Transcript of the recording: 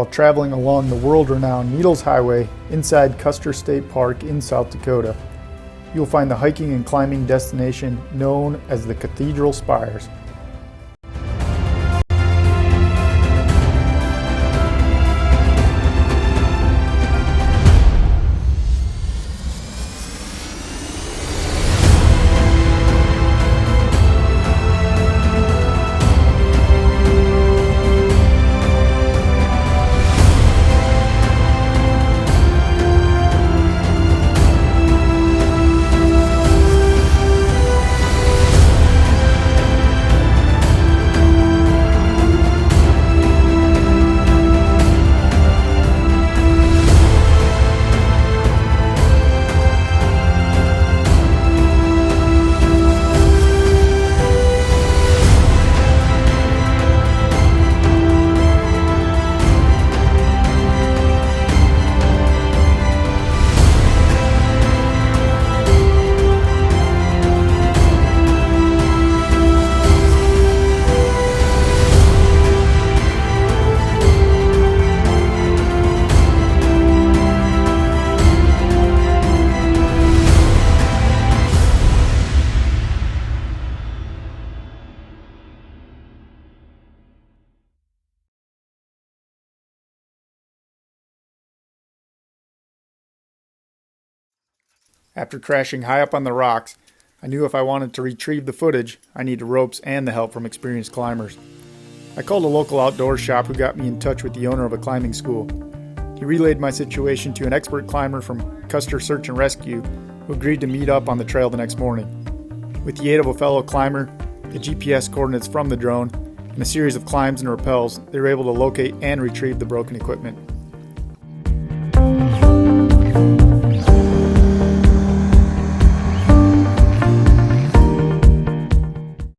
while traveling along the world-renowned Needles Highway inside Custer State Park in South Dakota. You'll find the hiking and climbing destination known as the Cathedral Spires. After crashing high up on the rocks, I knew if I wanted to retrieve the footage, I needed ropes and the help from experienced climbers. I called a local outdoor shop who got me in touch with the owner of a climbing school. He relayed my situation to an expert climber from Custer Search and Rescue who agreed to meet up on the trail the next morning. With the aid of a fellow climber, the GPS coordinates from the drone, and a series of climbs and rappels, they were able to locate and retrieve the broken equipment.